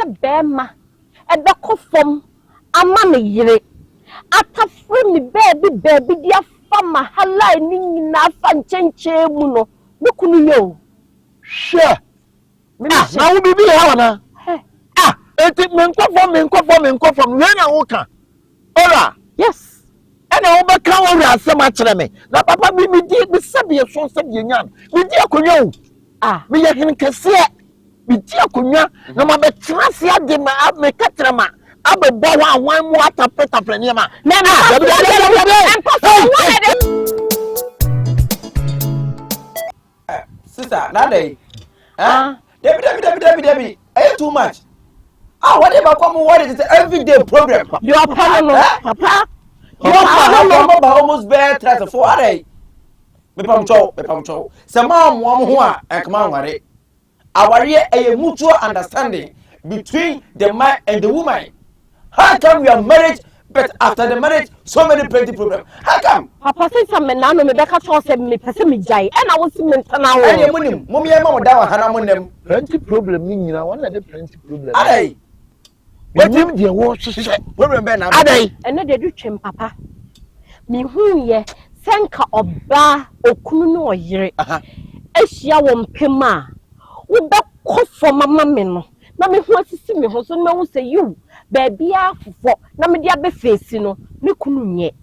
se bema e be ko fom ama me yire atafre mi baby dia fa mahala ni nyina fa nchenche mu no me kunu yo sure na wo bibi ha wana eti me nkofo we na wo ka ora yes ana wo be ka wo Asem a kire me na papa bi mi di bi sabe so sabe nyan mi di akonwa o me ye hin kese mi di akonwa na ma be trase ade ma me katrama abebo wa wan mu atapetapre ne ma na sister nade Debbie too much whatever come what is it everyday program you are papa almost bear try for what me pam chow sama mo ho a come on ware aware a mutual understanding between the man and the woman. How come we are married, but after the marriage, so many plenty problems? How come? Papa says some men now me beka cho se me pese me jai and I was mentana wo. Any munim, mummy mama da hana munem. Plenty problem ni nyina one na plenty problem. Adai. Wetin dey wo hye problem be na. Adai. Ene dey do twem papa. Me hu ye senka oba okunu no oyire. Ehia wo mpem a wo be kofo mama me no. Na me hu asisi me ho so na wo say you baby afofo na me dia be face no me kunu nye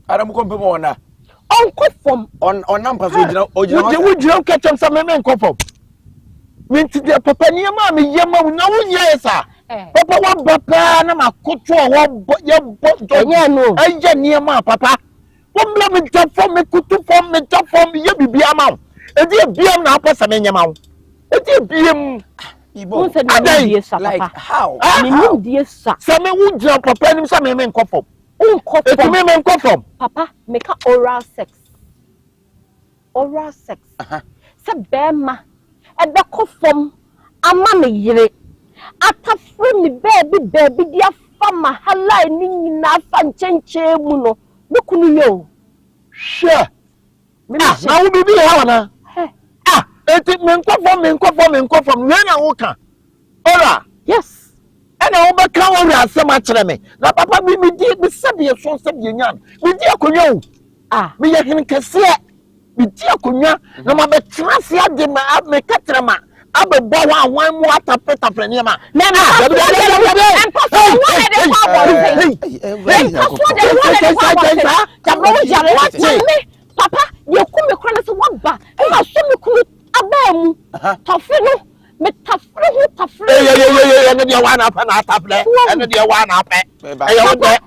Adam ko mpem ona onkofom on nampa so ojina wo jira ketchum sa me nkofom me nti de papa ni ma me yema na wo nye sa papa wa baba na makoto wo ye bo enye no aye ni ma papa wo mbla me tafom me kutu fom me tafom ye bibia ma e di biam na apasa me nyema wo e di biam Ibo like how? Me die sa. Say me wo jira papa nim say me nkofom. Unkofom. Eti me nkofom. Papa, make oral sex. Oral sex. Say bema e be kofom ama me yire. Atafre mi baby dia fa mahala ni nyina fa nchenche mu no. Me kunu yo. Sure. Na wo bibi ha wana. Eti me nkofom we na wo ka ora yes ana wo be ka wo Asem a kire me na papa bi mi di bi sabe so sabe nyan mi di akonwa o me ye hin kese mi di akonwa na ma be trase ade ma me katrama abebo wa wan mu atapetapre ne ma na papa ye ku me kra na so waba e ma so me ku abamu tafino me tafre ene dia wa na pa na tafle ene dia wa na pe e yo de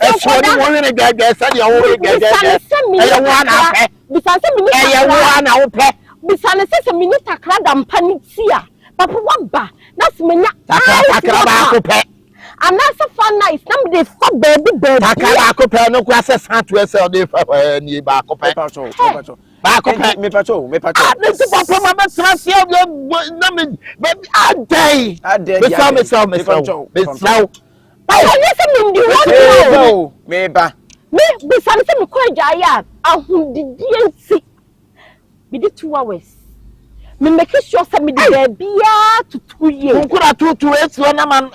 e so ni won ni gaga sa dia wo gaga e yo wa na pe bisanse mi e yo wa na wo pe bisanse se mi ni takra da mpani tia papa waba na se menya takra ba ko pe anasa fa nice na me dey fa baby takra ba ko pe no kwa se santo e se o dey fa ni ba ko pe ba ko pe me pacho this papa mama trust you na me adai me so I yes me ndi won me ba me bisan se me ko agya ahudidie nsi me di 2 hours me make sure say me di bia to 2 years kunkura tutu eslo na man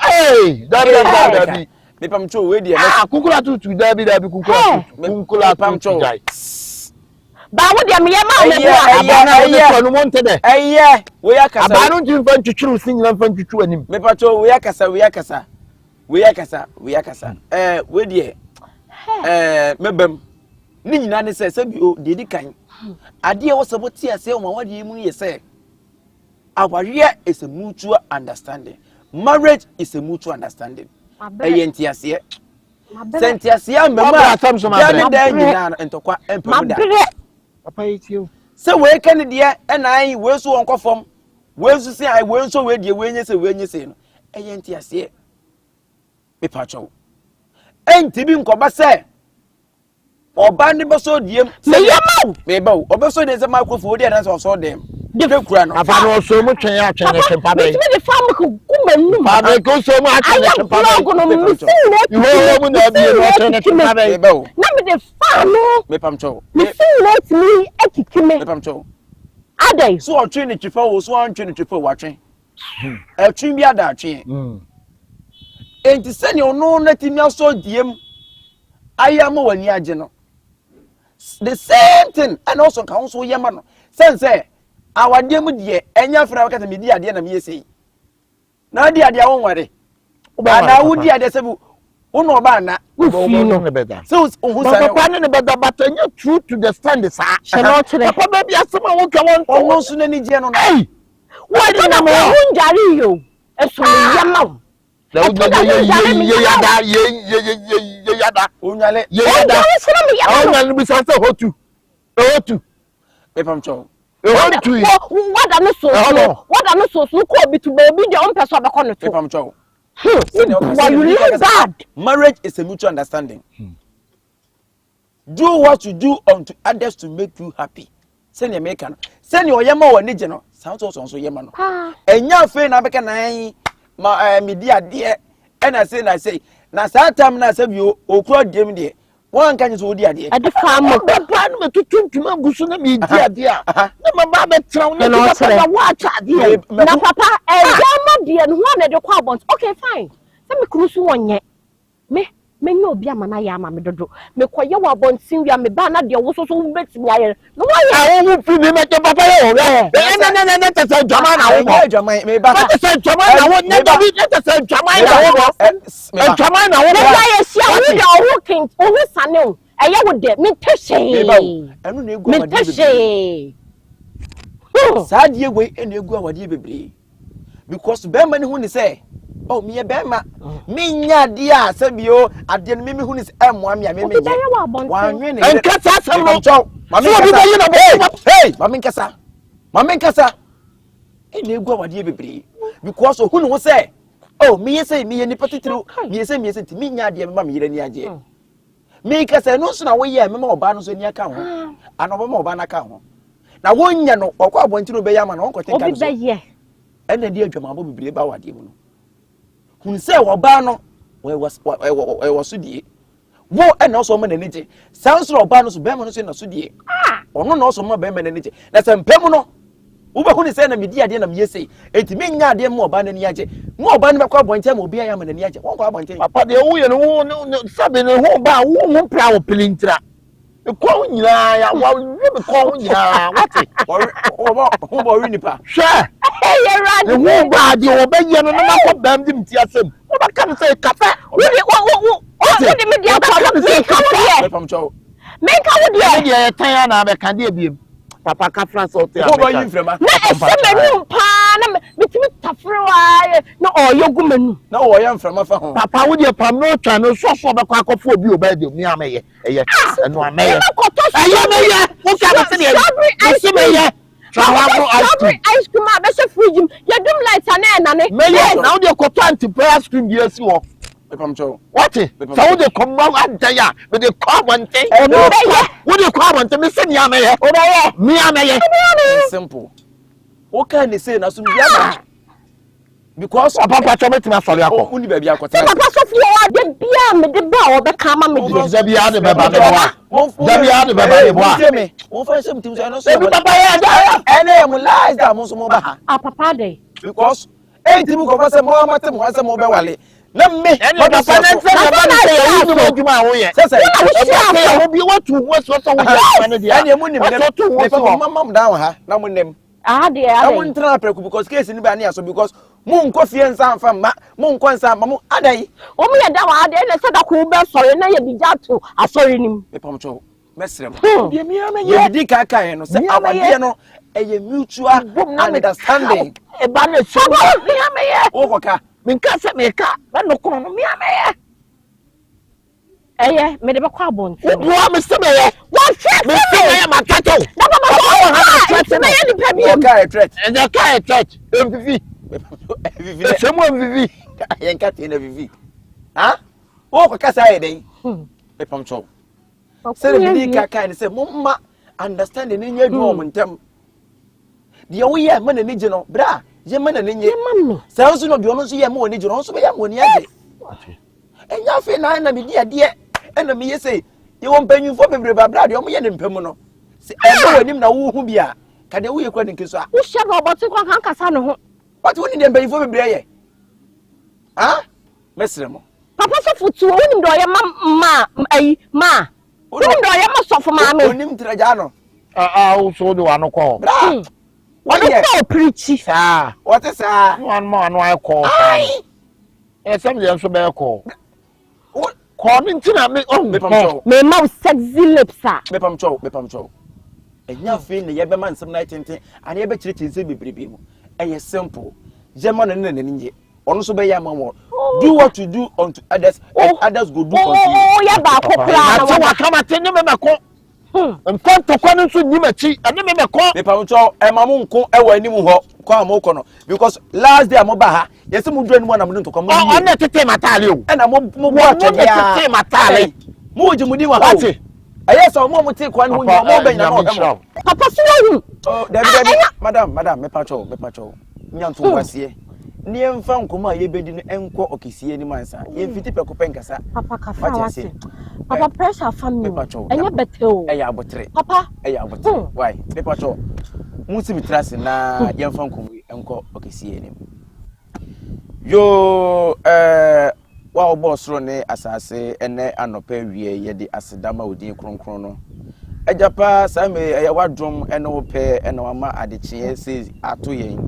dabi me pamcho we di kunkura tutu dabi kunkura pamcho ba wo de me yema me bo no monte de we akasa aba no ntin fa ntwitwiru sinyina fa ntwitwu anim me pacho we akasa we di mebam ni nyina ne se bi o de di kan ade wo saboti ase o ma wade mu ye se aware is a mutual understanding. Marriage is a mutual understanding. Entiase. Sentiase mama Asem so nyina entokwa empemuda. Papa yitio. Se we kan de e nan we so won kofom. We so se ai we so we de we nye se no. Entiase. Me pacho. Enti bi nkoba se oba ni beso diem me ba obeso de se microphone de na so dem de kura no afa no so mu twen ya twen ne tempa be me de fam ko kumanu pa be ko so mu atwen ne tempa be yo mu na bi no twen ne tempa be na me de fam no me pamcho me feel let me ekikime me pamcho adai so o twen ne twifa wo so an twen ne twifa wa twen Atwin bi ada atwen. Enti se ne ono na timi aso diem. Ayama wani age no. The same thing and also can also yema no. Sense awade mu de enya fra wakata me di ade na me yesei. Na di ade awon ware. Ana wudi ade sebu uno ba na no better. So who say papa ne better but you true to the stand sa. Papa baby asema wo ka won won so na ni je no. Hey. Why do na mo njari yo? Eso yema. Ye yada. Onyale. Ye yada. Onyale bi sanse hotu. Hotu. E pam cho. Hotu. What am so? What am so ko bi to baby de on person be kono to. E pam cho. Why you really bad? Marriage is a mutual understanding. Do what you do unto others to make you happy. Send your make no. Send your yama wa nije no. Sound so yama no. Enya fe na beka na ma media de and I say na saa time na say bi okuro dem de wan kan so odi ade. Ade fa mo papa no metuntuma gusu na me di ade a. Na mama be traw na papa wa cha ade. Na papa yama de no ho na de kwa abont. Okay fine. Say me krusu wonye. Me no obi ama na ya ama me dodo. Me koye wa abontin wi me ba na de wo so betimi aye. No wa wo fi me papa yo. Na tese jama na wo. Jama me ba. Tese jama na wo. Na David tese jama na wo. Jama na wo. Me ya ye sia wo de owo king. Owo sane o. Eye wo de me teshe. Me ba. Enu na egu awade. Me teshe. Saa die gwe enu egu awade bebre. Because be mani hu ni say oh me be ma me nya de a sabio ade no me hu ni emwa me me nya wa nwe ne enkasa samo mama bi bayi na hey mama nkasa ene egu awade bebre because hu no say oh me say me ni patitiro me say ti me nya de me ma me yire ni age me nkasa no so na wo ye me ma oba no so ni aka ho anobo ma oba na aka ho na wo nya no okwa abontiro be ya ma na won kote kan so ene de adwamabo bebre ba wade mu no hun se wo ba no we was so die wo ene so ma na nije sans ro ba no so be ma no so na so die ono na so ma be ma na nije na se mpem no wo be hun se na medi ade na me yesi enti me nya ade mo ba na ni age mo ba no be kwa bonche ma obi aya ma na ni age won kwa bonche papa de wo ye no sabe ne ho ba wo mo pra wo pilintra ko nyina ya wa we ko nyina wate wo bo ri nipa hwe Ye radi wo ba de wo be ye no na ko bam dim ti asem wo ba kan say kafe wo de me dia pa me ka pam cho me ka wo de ye tan na be kan de biem papa ka France o te wo ba yin frema na ese menu pa na me timi tafre wa na oyogu menu na wo yan frema fa ho papa wo de pam no twa no so ba kwa akofo obi oba de mi ameye eye eno ameye aye meye wo ka ba se de ese meye ice cream a be se fridge ya dum light na ne meye na wo de ko plant ice cream bi esi wo pam cho what so wo de ko ma adaya we de ko bonte wo de ko bonte me se ni ameye mi ameye simple wo ka ni say na so bi ama because papa cho me tima sori akọ uni ba bi akọta papa so fi o de bia me de ba o be ka ma me de da bia de beba de boa won fa sem tim so no so papa ya da ene mu lies da mo so mo ba ha papa de because enti mu ko fa sem mo amate mo asem mo be wale na me papa na se baba na se ya ni mo djuma wo ye se wo bi watu wo so wo ya ne dia ene mu nim ne papa mamam down ha na mu nim de na mu ntra preku because case ni ba na so because mu nko fie nsa mfa ma mu nko nsa ma mu adai o mu ye da wa de na se da ko be sori na ye bi jato asori nim me pam cho mesrem ye mi ameye ye di ka kan no se awade no eye mutual understanding e ba na so mi ameye wo koka min ka se me ka ba no ko no mi ameye me de be kwa bon wo me se meye wo threat me se meye ma tato na baba ko ha threat me ye ni pa bi wo ka threat e da ka threat mpp vivi se mo vivi yen ka te na vivi ha wo koka sa ye den e pam cho se le bi ka kan se mo ma understand ni nya du o montem de wo ye ma na ni je no bra je ma na ni nye se wo so no de ono so ye ma oni je no so be ye ma oni age enya fe na bi dia de ena me yese ye wo mpanyimfo bebre babra de o mo ye ne mpam no se eno wanim na wo hu bia ka de wo ye kwa ne nkeso a wo hye no obote kwa kan kasa ne ho What woni dem be before be breye? Ah? Mesremo. Papa so futu woni do ye ma ma. Woni do ye ma so for ma me. Onim traja no. So do ano ko. What do preach? Sir. What is that? One more no I call. Some dem so be call. Calling to me me ma sexy lips ah. Me pam chow. Enya fe ne ye be man some night and ye be chirichi se bebrebe mu. Eye simple. Jema no ne nje. Ono so be ya mamo. Do what you do unto others, and others go do unto you. Oh, ya ba ko plan na wa kama tene me meko. Mfonto kwanu nso nyimachi, ene me meko. Me pam chow e mamu nko e wa animu ho kwa amoko no because last day amoba ha yesi mu dru animu na mu ntoko mu. On na tete matale o. E na mo bo atwe ya. Tete matale. Mo jimudi wa ha. Aye so mo ti kwa no nya mo be nya no. Papa so you. Oh, David, madam, me pacho. Nyanto wasie. Ni emfa nkoma ye bedi no enko okesie ni mansa. Ye fiti pekope nkasa. Papa kafa wase. Papa pressure family. Enye bete o. Eya abotre. Papa. Eya abotre. Why? Me pacho. Musi bitrase na ye mfa nkomo enko okesie ni. Yo wa obosro ne asase ene anopa wie ye de asedama odin kronkron no. Ejapa same eya wadrom ene wo pe ene wama adechie se ato yen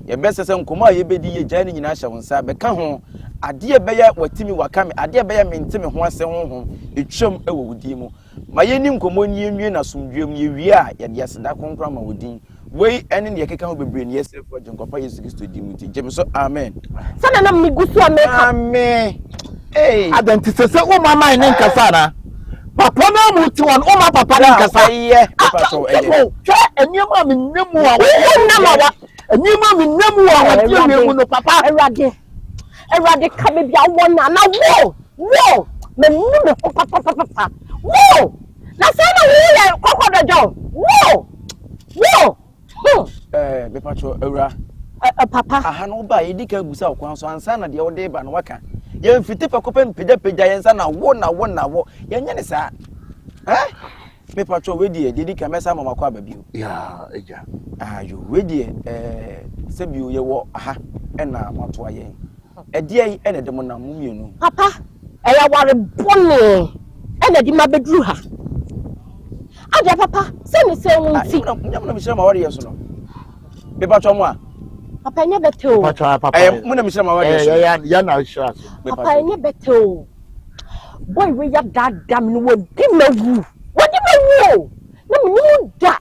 ye bese se nkomo a ye bedi ye jani nyina hye wonsa be ka ho ade beya watimi wakame ade beya mentime ho ase ho etwam ewo wudi mu ma ye ni nkomo ni enwie na somdwem ye wie a ye de aseda kronkron ma wodin wei ene ne yekeka ho bebre ne yesre fo jinkopa Yesu Kristo di mu ti jemso amen sana na migusu ameka amen Identity say o mama ine nkasa na papa na mu ti won o ma papa ni nkasa ye papa so twa eniema me nemu a eniema me nemu a wati me no papa Erade ka be bia won na wo me mu me papa wo na sana wo ye kokodo jo wo me pacho ewra papa aha no ba ye dika gusa okwan so ansa na de wo de ba no waka ye mfiti pekopen peja yensa na wo ye nye ne sa me pacho we die dika mesa mama kwa babio ya eja ayo we die sebio ye wo aha na mato ayen edie ene de mo na mu mienu papa eya ware bone ene di mabedru ha aja papa se me se wonti nyamna mi shema ware yeso no me pacho mo a papa nye beto papa muna mi shema ware yeso ya na shira papa nye beto boy we ya dadam no wodi mawu na me no da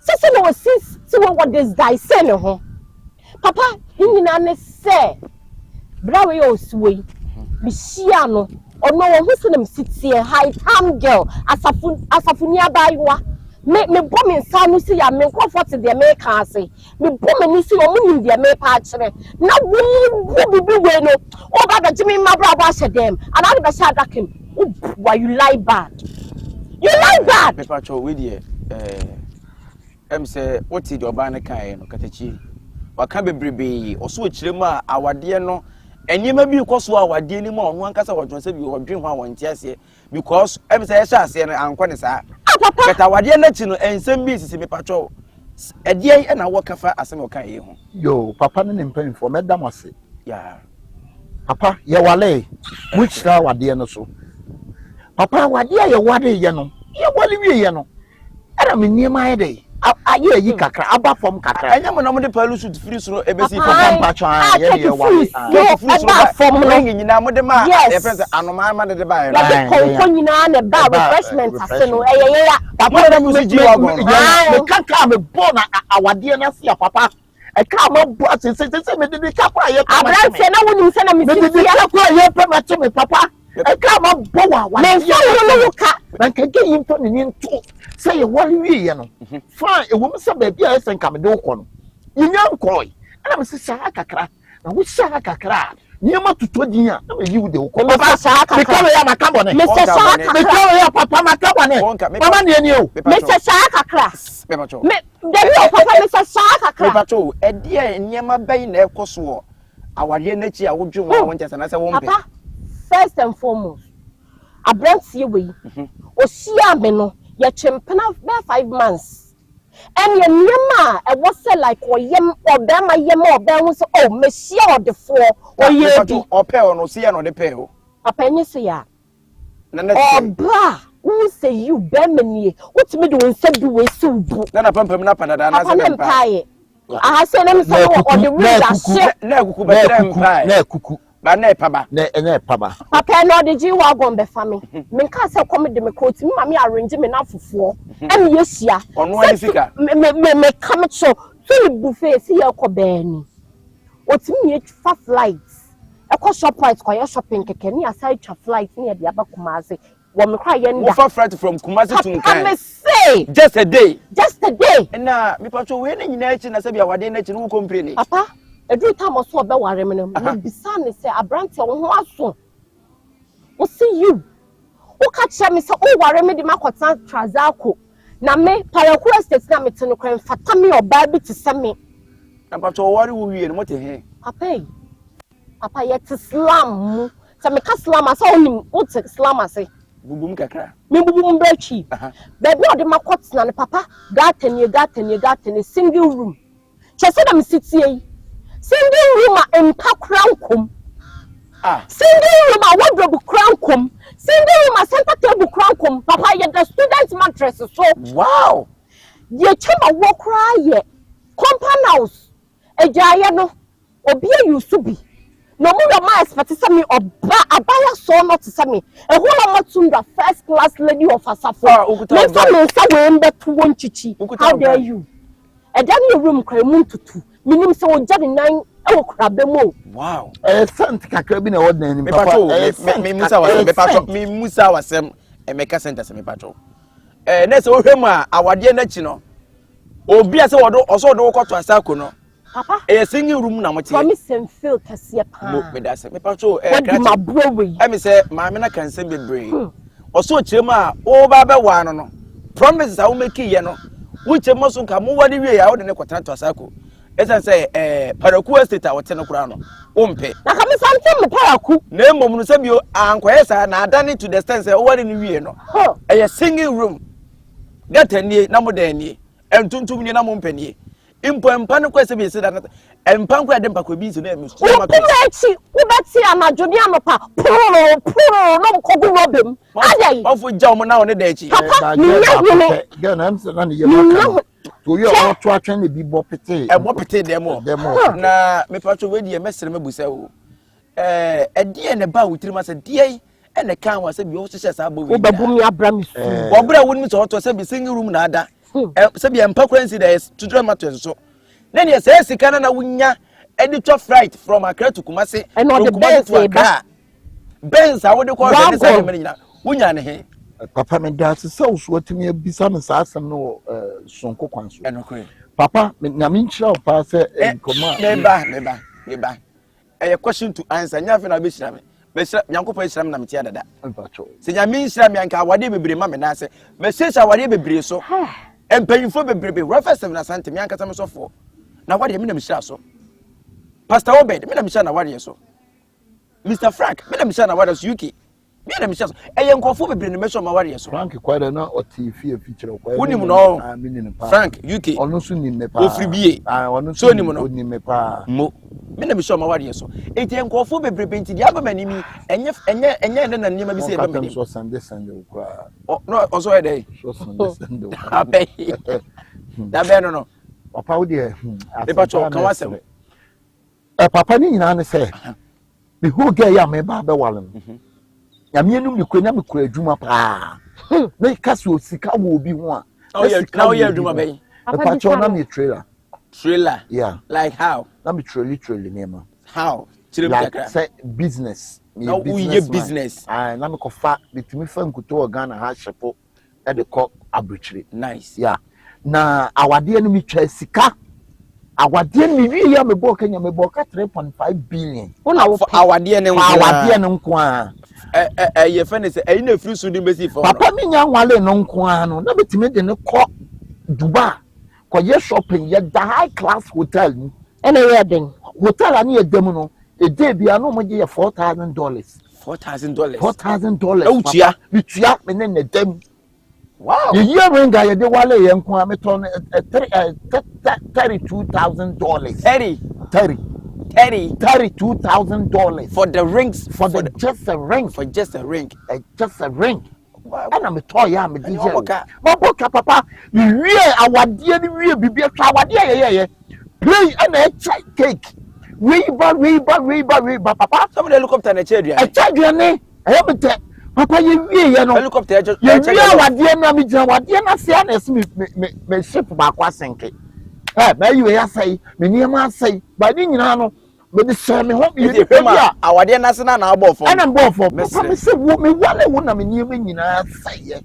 se no sis se what this guy say no ho papa nyina ne se brawe yo suwe bi hia no ono wo hu se na msitie high time girl asafuni abaiwa me bo me nsa no si ya me comfort de me ka ase me bo me ni si o mu nim de me pa kire na wo bibi we no o ba ga jimi mabra bo ahye dem ana be sha dakem why you lie bad me pacho we die say what did your ban kan no katachi waka bebrebe oso akirem a awade no enima bi koso awade ni ma onu ankasa wodwon se bi wodwen ho awon tiase because say sha ase no anko ne sa but awade na chi no ensem bi sisi me pacho edie na wo kafa asem o kan ye ho yo papa ne mpan for medam ase ya papa ye wale which na wade no so papa wade ye wade ye no ye wale wie ye no era me niema ye dey aye yi kakra aba form kakra anya mo na mo de palu suit free so ebesi papa mpacha ye wale aba form no nyina mo de ma e fence anoma ma de ba ya ko nyina na ba refreshment ase no eye ya papa na mo si ji wagon me kakra me bon awade na sia papa e ka mo bo ase se me de kakra ye abranse na wonim se na me si ya kakra ye pe me papa e ka mo bo wa me so no ka na keke yimpo ni nto say wali wie ye no fine e wo mse ba bia esen ka me de ukọ no yinya nkoi ana me se sha kakra na wo sha kakra nyema tutodin a na me yi wo de ukọ papa sha kakra me ka ya makabo ne me se sha kakra me ka ya papa makabo ne mama ne ni o me se sha kakra me pacho me de papa me se sha kakra me pacho e die nyema bai na ekoso awade na chi a wodwon wa won tesa na se wo mbe papa first and foremost abrantie we o sia me no ye chempena be 5 months And your yama, I was say like or yam or bema yama or so oh monsieur the four or ye or pay no see no de pay. A penny say ya. Oh bra, who say you bemany? What's me doing said do we so book? Then I pump him up and I pie. I said them say on the river no cuckoo. But ne paba. Ne paba. Papa no the G wagon be family. Me can say come de me coat me mama arrange me na fufuo. Em yesia. On one sika. Me come so the buffet see your kobani. What's me fa flights. E ko Shoprite ko shopping keke ni aside tra flight ni e de aba Kumasi. Wo me cry yenda. Wo fa flight from Kumasi to Nkan. Me say just a day. Just a day. Na me pacho we na nyina echi na se bia wade na echi no complain. Papa Every time I saw about ware me no, me bisane say abrante wo ho aso. O see you. O ka che me say o ware me de makota trazako. Na me paraku estate na me te no kran fata me oba bi te se me. Na pato ware wo wie no mote he. Papa yet slam mu. Se me ka slam asa onim, o te slam ase. Bubum kakra. Me bubum brechi. Baby o de makota na ne papa, garden single room. Che se na me sitie. Single room and crown kum. Single room a wardrobe crown kum. Single room a center table crown kum. Papa, yet the student mattress so. Wow. Ye chamber walk cry ye. Compound house. A giant obia you subi. No more my expect me or abaya so not to me. A whole lot the first class lady of Asafo. Next time I say we to one chichi. How dare you? A damn room cry moon to two. Minim so jadi 9 eokrabe mo. Wow. Sant kakra bi na wodna ni papa. Me musa wasem e meka sentence me pacho. Na se ohwem a awade na chi no. Obi ase wodo oso do kwoto asako no. Papa. Singing room na motie. Promise and feel kase pa. Mo me da se me pacho ma bro we. E me se ma me na kan se bebre. Oso chirem a o ba be wa no no. Promises a wo make ye no. Wo chirem so nka mo wade wie ya wo de ne kwota to asako. Esa say paraku estate a wote no kura no ompe na ka me something me paraku na emom no sabio ankoye sa na adane to the stand say o ware ni wie no singing room gata nie na modani entuntum nie na mo mpanie impampa no kwese bi se da empa nkwa de mpakwa bi se na emi so ma echi wo beti amajo ni anopa puro no kogu no bem ayai ofo ja mo na one da echi ni ne ga na am se na ye maka to you all to atwen ne bi bo pete demo na me pacho we die mesere mebusa o die ne ba wutiri ma se die ene kan wa se bi o hye sa ba we babu mi abram su obra woni mi so to se bi singing room na ada se bi empa kwansi da to drama to so na ne se sika na wunya editor flight from Accra to Kumasi and on the Benz I would call the same menina wunya ne he papa me da se so so timi abisa me sa asem no sonko kwanso enokwe papa na me nchira pa se nkoma neba question to answer nya fe na be shira me be shira nyankopɔ shira me na metia dada se nya me shira me anka awade bebre ma me na se me se awade bebre so empanyfo bebrebe reference na sante me anka me so fo na wade me na me shira so Pastor Obed me na me shira na wade so Mr Frank me na me shira na wade so UK me na me shira so nkofo bebre ne me so ma wade so Frank kwada na otifi feature kwada woni mu no Frank UK onu so ni me pa ofribie onu so ni mu no ni me pa mo me na me shira ma wade so enti nkofo bebrebe nti dia ba manimi enye na nyema bi se ba manimi so Sunday ukwa no also e dey so Sunday abe da be no papa wo de e pa cho kan wasem papa ni nyina ne se me hu ga ya me ba be wale ya me enum ni kwanya me kura adwuma pa na ikase osika wo obi ho a now you adwuma be papa cho na me trailer yeah like how na me trailer nema how chire like say business now we business na me ko fa bitimi fa nkuto Ghana ha hyepo e de ko abuchire nice yeah na awade enu mi twa sika awade mi wi ya me bo Kenya me bo ka 3.5 billion una awade ne nko a ye fa ne se e na free so di besi for papa mi nya nwale no nko a no na betimi de ne ko Dubai ko ye shopping ye the high class hotel ni ene ye den hotel ani ye dem no e dey bia no mo je $4,000 $4,000 $4,000 bitua me ne dem Wow. The year ring guy the wale yen kwa me ton $32,000. $32,000 for the rings just a ring. For just a ring. Just a ring. Wow. And I'm toy ya me DJ. My boka papa, you awade ni we bibi awade yeah. Play and a cake. We papa. Some of the helicopter na chedua. A chedua ne. I papa you no. Helicopter just. You awade na me jina awade na se na me ship ba kwa senke. Me you ya say, me niam say, but ni nyina no me de share me ho you awade na se na abọ for. And I'm born for. Papa me say me wale wo na me niam nyina say.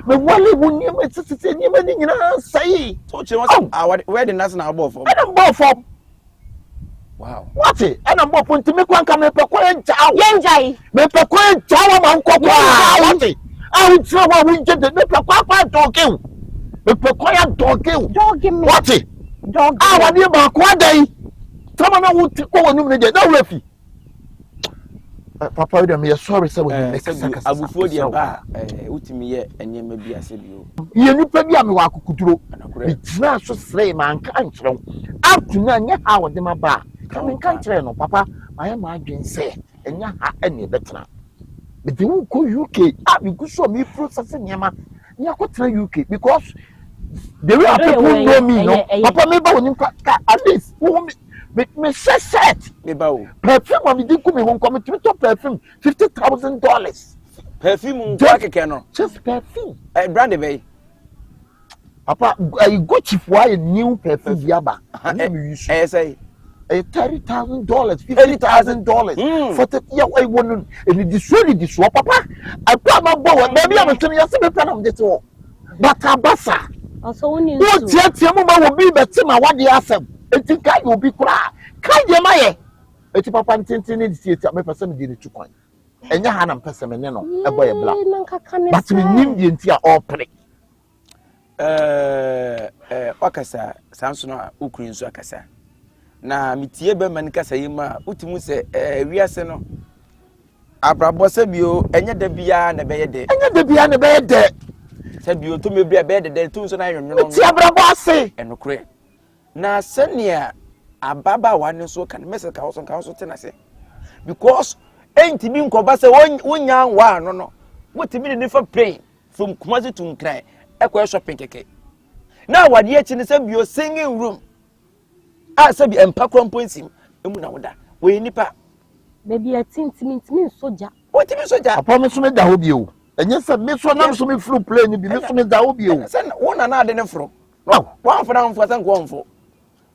Me wale wo niam tete niam nyina say. So che awade where the na se na abọ for. And I'm born for. Wow. What it? And I'm born for me kwanka me pekwa enja. Yenjai. Me pekwa enja ma nkokwa. What it? I will tell what we get me pekwa kwa doge. Me pekwa ya doge. Doge me. What it? Doge. Ah, wani ba kwa dai. Tama na wuti ko woni mu de na wefi. Papa we me sorry say we make saka. Abufuo de ba utimi ye enyema bi ase bio. Ye nipa bi ame wa akukuduro. Me tina so srei man kan kyerɛw. After na nya ha wo de ma ba. Kan kan kyerɛ no papa, my ma adwen say enya ha ene betena. Me de wo ko UK, me go so me process nyema. Nya ko tena UK because the way people know me no. Papa me ba woni at least me set me ba o perfume am di ku me won come to perfume $50,000. Perfume kwa keke no Just perfume brand be papa I go cheap why new perfume biaba and me use say $30,000 $50,000 for the year I won and this papa I put my boy baby I'm telling you say plan am this one but abasa also when you what tie mo ba wo bi beti ma wade asem enti kai wo bi kura kai de maye eti papa ntintin ni tie tie me pese me di ne tukwan enya ha na pese me ne no e boy bla but me nim die enti a all play wakasa sanso na ukuri nso akasa na mitie be man kasa yima utimu se wiase no abrabo se bio enya da bia na be ye de Sabio to me be de to so na nwonwo ti abrabo ase enokre na senia ababa wane so kan message ka so tenase because enti bi nkoba se wonya wa no wotimi ne fa plane from Kumasi to Nkran ekwa shopping keke na wade echi ne sabio singing room sabi empa kromponsim emu na woda we nipa baby atintimi soja wotimi soja papa me so me da ho bio enye se me so na so me flu plane bi me so me da ho bio se wona na ade ne fro wa fo na mfo san ko mfo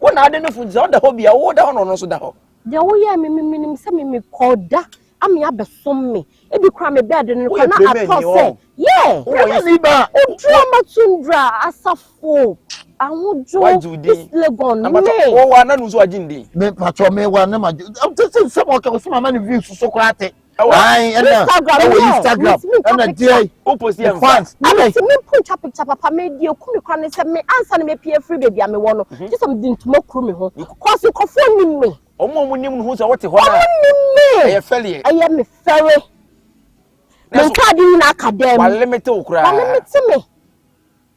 wona ade ne fo za da ho bia wo da ho no so da ho de wo ye me se me koda am ya besom me e bi kra me bed no na atọ se yeah ni ba o drama tundra asafo ahojo this legon me wo wa na nu so aginde me pacho me wa na ma just say mo ka so mama ni view so kwate ai ena Instagram ena dey o post here fans me put picture papa me die ku me kwa ne se me answer ne me pie free baby am wo no just am din tuma kru me ho cause ko fo ni me omo nim no ho so wote ho na e fele e me fere me ka di na academy wa limit okura wa limit me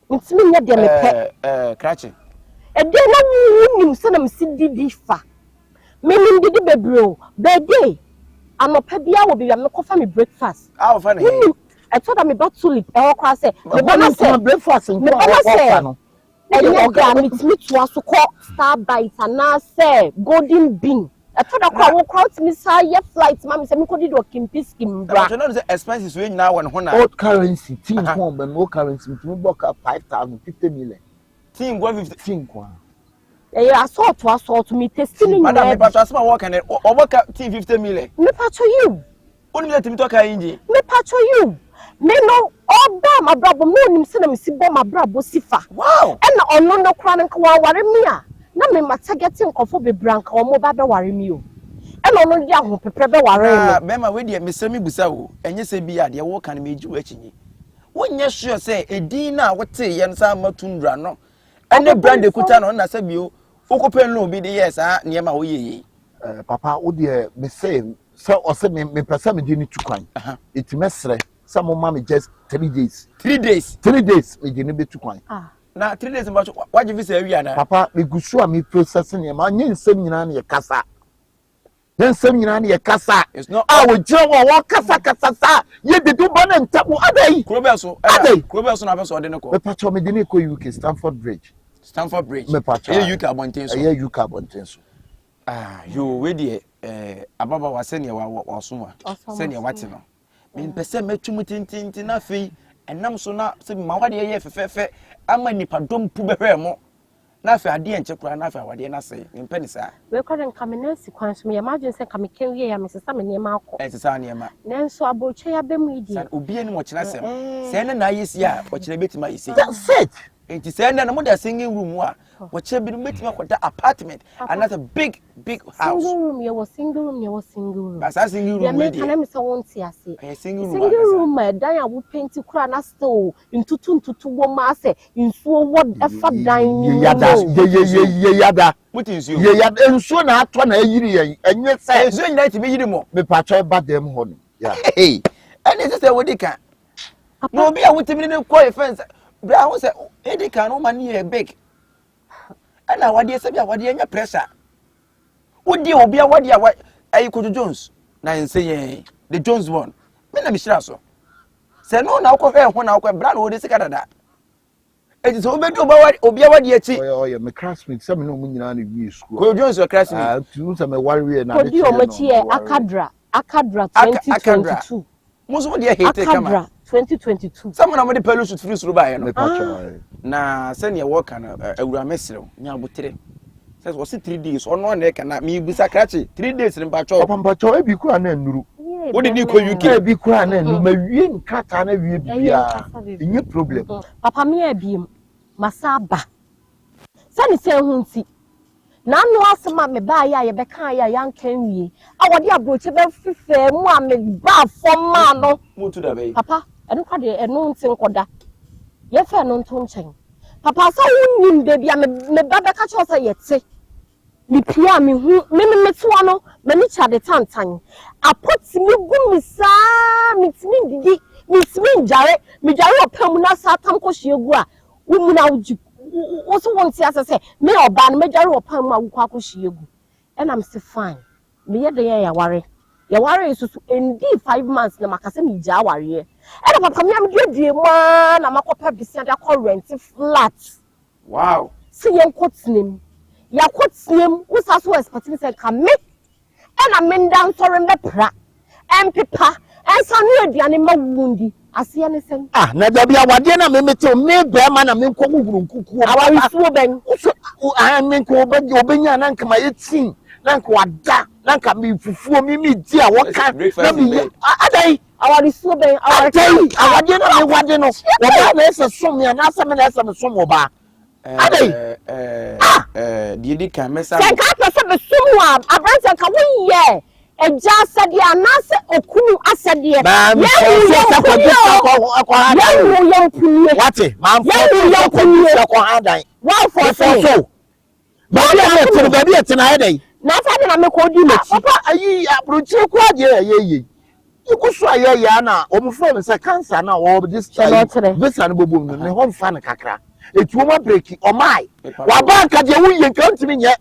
ntimi nya de me pe krachi e de na wu nim se na me sididi fa me nim didi bebro birthday anopa bia wo bia me kofa me breakfast how fun e told me about tulip e wo kwa say me bona say breakfast me bona say no e nya ga me to aso ko star bite na say golden bean e told kwa wo crowd me say ye flight ma me say me ko di do kimpiski mbra no say expenses we nyina won ho na old currency team form but no currency me book 5,000 50 million team 150 team kwa assault me testing madam me pato asma work and oboka team 50 million me pato you oni let me talk inji me pato you me no oba my brabo no nim se na me si bo my brabo sifa wow e na ono no kra nka wa ware me a na me ma target nkofo bebranka o mo ba be ware me o e na ono dia ho pepre be ware me be ma we dia me se mi busa wo enye se bi ya de wo kan me ji wo achinyi wonye sure say edin na wote ye nsa matundra no ene brand ekuta no na se bio okopen no bi de yes niema wo yeye papa wo de me say so o se me pesa me di ni tukwan iti mesre some mommy just 3 days. 3 days. 3 days. We didn't be too quiet. Now 3 days about what you say, Papa, we go show me processing your money and send you your casa. Then send you your casa. It's not our job or casa. You did do one and tap what day. Crobeso, never saw the The patch of me didn't go UK, Stamford Bridge. Stamford Bridge. Me patch. You carbon things. You carbon things. You ready? Ababa was senior or sooner. Senior what's no. Mean person met to mutintin nothing, and nam so not say my dear fe. I'm a nipa don't pube more. Nothing I didn't check for nothing. What did I say? In penny, sir. We couldn't come in sequence. Me imagine say come here, Mrs. Sam near Malcolm. It's a son, Yama. Then so about chair be media. Ubian watching us. Send a nice year, watching a bit my say. That's it. It is send and another singing room. What should be meeting up with the apartment. Another big house. Single room, you was single room. But I sing you room. My name is won't see. A single room, my Diana would paint to crown a stove into two woman say in so what a fat dying yada. What is you? Yeah, and so not one a year, and yet say, so you like to be more. Me patch about them honey. Yeah. Hey, and this is a what they can. No, be a with a quiet fence. Brown said, Eddie can no money a big. And now what do you say? What do you your pressure? Would you be a what you are you could Jones? Now say the Jones one. Men am sure so. Say no now compare when I brand would say that. It is over to about Obia what you see. Oh, yeah, my classmate, some no meaning any school. Go Jones your classmate. To some warrior and I do much here, Akadra 2022. Most of the hate Akadra 2022. Someone already pelus with free by na send your work and a message. Nyabutre says was it 3 days or no neck and me be sacrachi 3 days in Pacho. Pampacho be crying and nuru. What did you call you be crying and me win cat and a problem. Papa me a beam Masaba. Send say hunti. Na no asema me ba ya ye beka ya yan kan wie. Awode abroche be fefe mu a me ba fo ma no. Mutu da be. Papa, eno kwa de eno nti nkoda. Ye fe no nto nchen. Papa sa wunnim de bia me ba beka cho say yete. Mi pia mi hu me tuwa no, me ni cha de tantan. Apoti mi gu mi sa, mi timi didi, mi timi njare, mi jare opam na sa tam ko hyiegu a, wo mu na uji. Also want to say, me or ban major or palma wako shiegu. And I'm still fine. Me the ya worry. Your worry is indeed 5 months na makasemi jawari. And I'm coming dear man, I'm a copper beside a current flat. Wow. See your coat's name. Your coat's name was also expecting to come me. And I'm in down for a pra and pepper and some new the animal woundy. I see anything. Na there be a wadena me to me be man na me nko kuku. Our so ben. I mean ko be obenya na nka ma yetin. Na nka wada, na nka me fufuo mi di a woka. Na me adai. Our so ben. Our wadena me wade no. Oba na ese som me na asa me na esa me som oba. Adai. Didi kan mesa. Sen ka pese be som wa abranche ka wo ye. Eja asade anase okunu asade ye wate man for ko hadan wow for so baby etina hedai na asade na me ko di mechi papa ayi abrochi ko ade ye ikusu aye ya na o mo fo say cancer na o this time visa no bobom no me ho mfa na kakra etu mo break o mai wa ba ka je wuye kan timi nye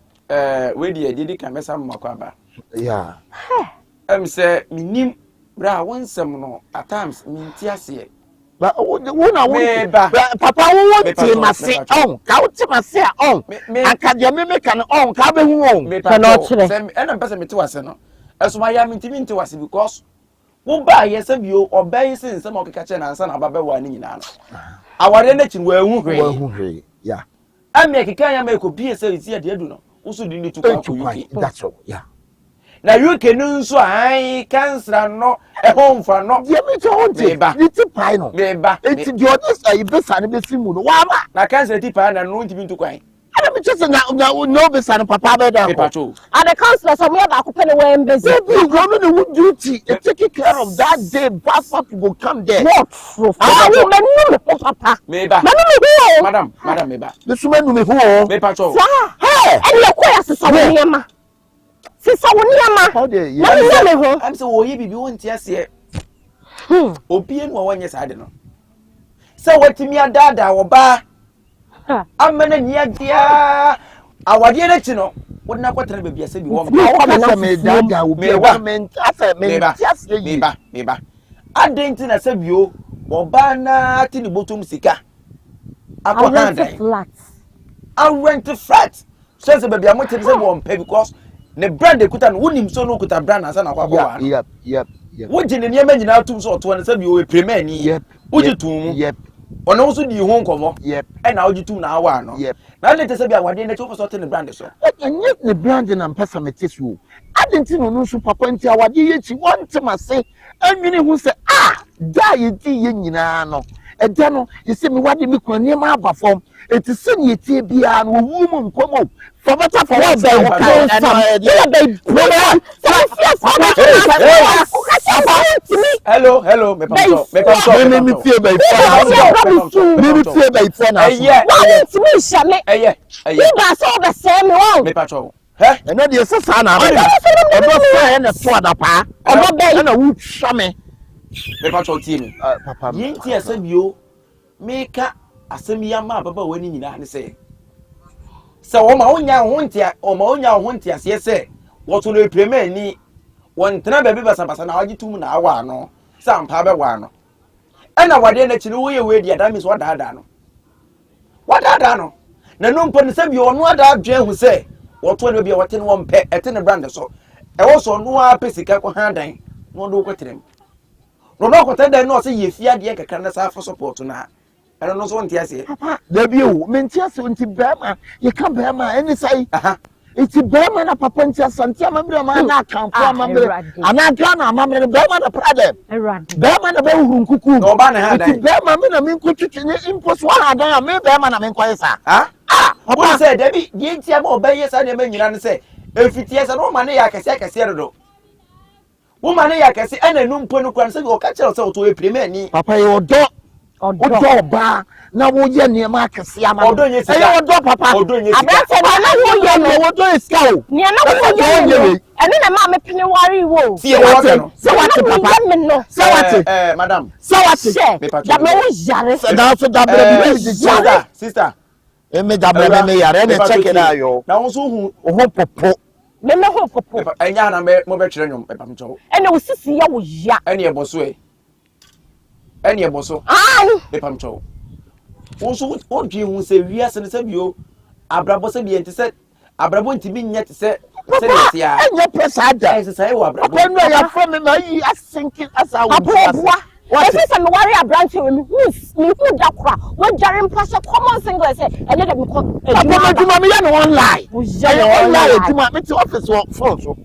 we di didi kan mesa mmako aba. Yeah. Say minim bra wonsem no at times minti ase. But wona wo papa wo ti mase on ka wo ti mase on akadia me kan on ka be hu on ka no kire say na pese meti wase no eso ma ya minti wase because wo ba ye se bio obai sin se ma okeka che na ansa na baba wa ni nyina no aware na chin wa hu hwe yeah ame keka ya me ko bie se isi ade adu no usu di ni tu kwa UK that's all yeah na UK no nso ai cancer no e homfa no ye me to honte ni ti pai no me ba enti di odis ai besa ne besi mu no wa ma na cancer ti pai na no ntimi ntu kwan ana me just na no besa ne papa be da ko and the counselor some we ba ko pele we mbezi you go no the duty take care of that day pastor go come there what you menu me papa me ba madam me ba me su menu me hu me pacho hey and you ko yasesa woni ama sisa woni ama how dey na me ho am say wo ye bibi won ti ase Obie no wonye saade no. Se watimi adada oba. Amana nia dia. Awade na chi no. Wona kwatena bebia se bi wo me dada obi meba. Adenti na se bio oba na ti ni botom sika. Akọ flat. I rent flat. Says the baby, I'm not telling you pay because the brand they couldn't win him so no could have brand as an aqua. Yep. What in the Yemen now 2 or 27 you will premier? Yep. Would you 2? Yep. On also the home come. Yep. And now you 2 now. No. Yep. Now let us say I want to over certain the brand. So and yet the brand and pessimist you. I didn't know super point. I was one to my say, and many who say, die no. And then you see me what you make near my perform. It is senior TBA and woman come up. For better for what they hello, me feel by and then the son Asem yama baba wani nyina ne se o ma onya hontia se se wo to no premier ni won tena ba bi basa na wagitum na awa no sampa be wa no e na wade na chiri wo ye we dia that means wadada no na no mpo ne se bi ono ada adwen hu se wo to no bi wote no mpe ete ne brand so e wo so no a pesika ko handan no do ko trem no ko tenda no se ye fia de kekra na sa for support na I don't know so ntia papa da bi o mentia so nti bema ye ka bema eni sai iti bema na papa ntia so ntia mamre ma na kan ko mamre ana gana mamre bema na problem bema na be huru nkuku no ba na ha dai iti bema me na me nkututu ni impost wa ha dan me bema na me nkoye sa papa say da bi die ntia ma obaye sa de ma nyina ne say efitie sa no ma ne ya kase do wo ne ya kase ana numpo no kwan say o ka kire say o to e premier ni papa ye odo ba na wo ye ne ma akese ama odo nye sika odo papa abete na wo ye no odo iska o ne na wo ye no ene na ma me pene wari wo tie wo no se wate papa se wate madam se wate da me wo jare da so da bra sister me da bra me yare ne check it out yo na wo so hu ho popo me ho popo enya na me mo be kire nyom papa mcho ene wo sisi ya wo ya ene eboso ene eboso papa mcho wonso odwi hu se wiase ne se bio abrabo se bi ente se abrabo ntimi nya te se tia enye pressure ada ese sai wo abrabo papa no ya from me na yi asinki asa wo ese se me wari abranche we me hu da kra wo jare mpase common single say ene de me ko aduma me ya no online online aduma me ti office wo phone so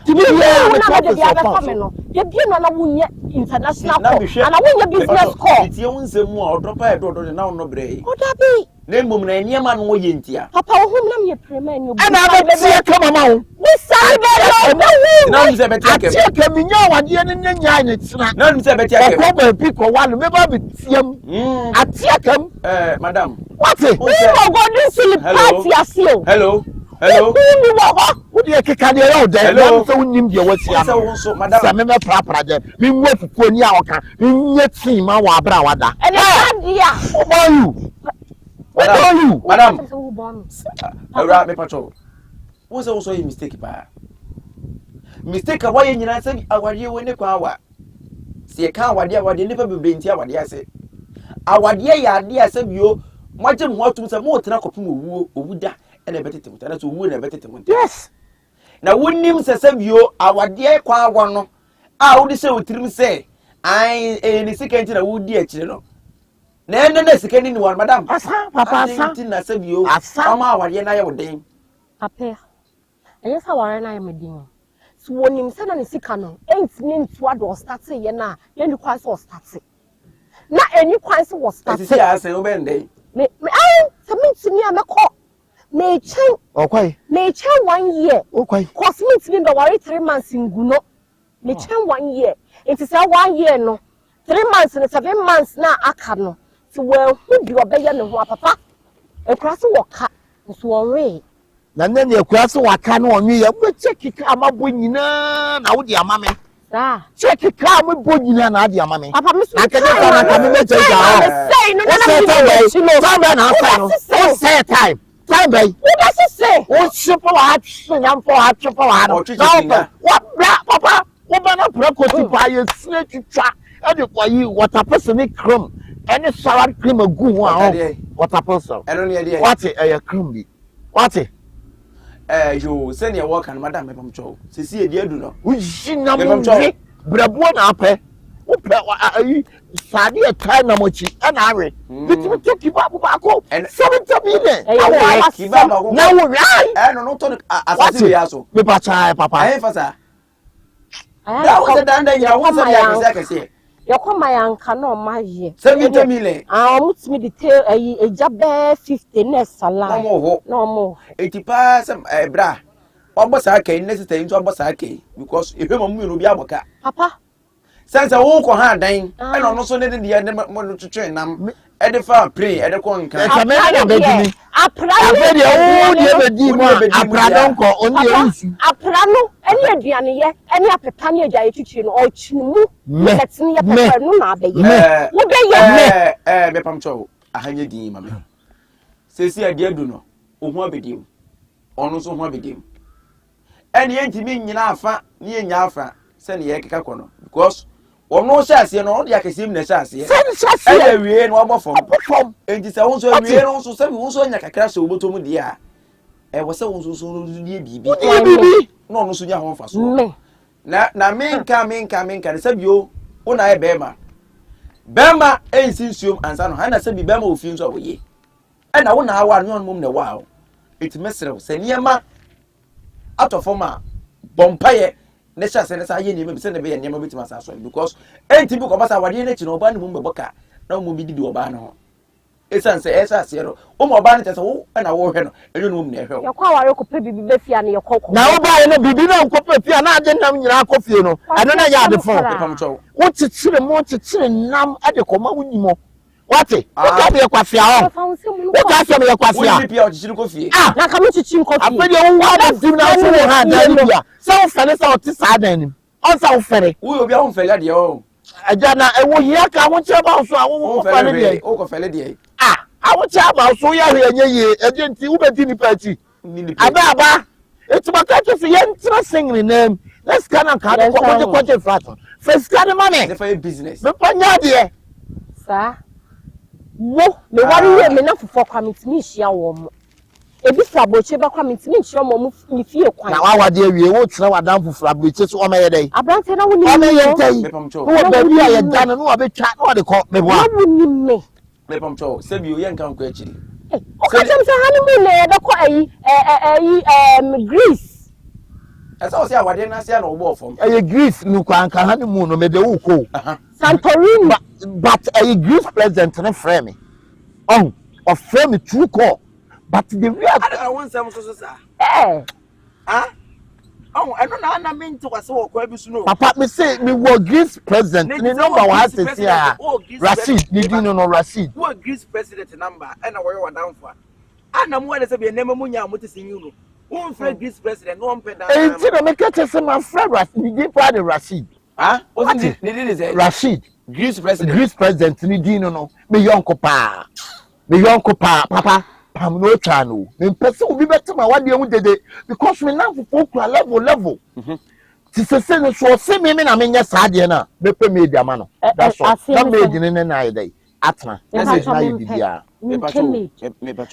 tibi ya me office wo phone no ye bi no na wunye international call and wunye business call tie won mu a odropa e do na no bre o da bi na mum na niam no ye ntia papa wo hum na me premier ni obi ana ba tie ka mama wo we sai be no na mse be tie ka mi nya wade ne nya ne tsina na mse be tie ka ko ba pi ko wale me ba bi tiem atia kam madam what we go go this party asio hello ni wo di ekeka de yo de na so nim de wasi am so madam sa me prapra de mi nwa fufuo ni a oka mi nye tin ma wa abra wada ene dia what are you madam ora me patrol wo so you mistake ba mistake a why nyina say awade we ne kwa wa se ka awade ne pa bebre nti awade ase awade ya ade ase bio moje mo atum se mo tena kopum owuda ene betete mutana so owu na betete mutana yes na wonim se bio awade kwa awo no a wo de se otirim se ai ni sika nti na wo di akire no na ene na sika ni wan madam asa papa asa nti na se bio asa ama awade na ye woden papa enye sa ware na ye medin so wonim se na ni sika no entini ntu ado start ye na ye ni kwa so start na eni kwa so start ati ya se obende me ai se mentini amekọ me chen okwai me chen 1 year okwai cosmetics bi be worry 3 months nguno me chen 1 year it is 1 year no 3 months and 7 months na aka no ti we hu bi obeye ne ho papa ekura se woka so worry na nne ekura se waka na onwe ya mo check ka amabo nyina na wo di amame Sa. Check the car with Bonina and Adia, mammy. Papa, Miss. I can just say, no, say time. Time, baby. What does it say? What triple action? I'm for a triple action. What black papa? What banana procoty by a snake to track? And for you, what a person in crumb. Any salad cream of good one. What a person. I don't know. What's it? A crumby. What's it? You send your work and Madame Pamcho. See a dear do not. We see no Brabon up. Sadi a time mochi and Harry. Little took you back and 70 million. Now we're right. I don't know. I see also. Papa, I emphasize. That was a done. You want my say. You come my uncle, no, my year. 70 million. I want me detail a job 50 next salary. No more. 80%, bra. Almost I can necessarily into almost I can because if you will be able to. Papa. Since I walk on her dying, I don't know so that the end of to train them. At the far pray at the corner. I prano any aduane ye any apepane agya etutu no o chinu mu let me pepper no na be ye wo be ye me pamcho ahanye din ma me sesi ade adu no ohu abedim ono so ho abedim ene yentimi nyina afa ne yenya afa se ne ye keka kono because ono sha ase no de akasim na sha ase e wie no obofom enti se won so wie no so se won so nya kakra se obotom de a e wo se won so no die bibi no no so nya ho fa so na menka se bio una e bema ensi nsuom ansa no ha na se bi bema ofin so awoye e na wona awa no mum na wow it mesrew se niema atofoma bompaye ne sha se ne sa ye niema bi se ne be niema bitima sa so because enti bi ko basa wade ne chi no oba ne mum beboka na mum bi didi oba no esan se esa se ro o mo oba ne tese wo na wo hwe no enyo no mum na ehwe yo kwa ware ko pe bibi be fia ne yo kokko na wo ba ne bibi na ko pe fia na ade nam nyina akofie no eno na ya ade fo wo titire mo titire nam ade ko ma wonyimo wate wo ka be kwafia ho wo ka se me kwafia wo bia o titire ko fie na ka me titire ko fie apede wo wa ba dim na so wo ha da ni bia se wo fere se o ti sa dan ni on sa wo fere wo obi a wo fere de o aja na ewo hia ka wo che ba so a wo fere de o ko fere de awo cha ba so ya hwe nye ye agenti wo be di ni party aba etima ka to se yentra singing name let's can and card ko flat first can money the for business me panya de sa wo me wari ye me na fofo kwamitimi hia wo mo ebi fra boche ba kwamitimi hia wo mo ni fie kwan na wa wade awie wo tira wadan fofra boche so o meye dey abrante na wo ni o meye ntai wo ba bi aye dan no obetwa no de ko me bo a wo ni me me pamcho se bi o ye nkan ko akiri o ka tem se honeymoon na ye be ko ayi Greece esa o se awade na se na obo ofom aye Greece nu kwa nka honeymoon no me de wo ko Santorini but aye Greece president na frame me oh of frame true call but the real I want some so sa oh I don't na me nti kwase wo kwa bisu no papa me say me wo Greece president ni number one say here Rashid ni di no Rashid wo Greece president number and na wo down for ana mo wale say be nema munya mo tisin yu no wo mfra Greece president no mpeda enti no me catch say my friend Rashid ni di pa de Rashid what ni di say Rashid Greece president ni di no me yonko pa papa I'm no channel. Me person will be better my one day dede because we now for level. Ti se no so se me na me nya saade na me pe me dia ma no. That's all. Some me di ne na ide. Atna. That's na ide dia. Me pacho.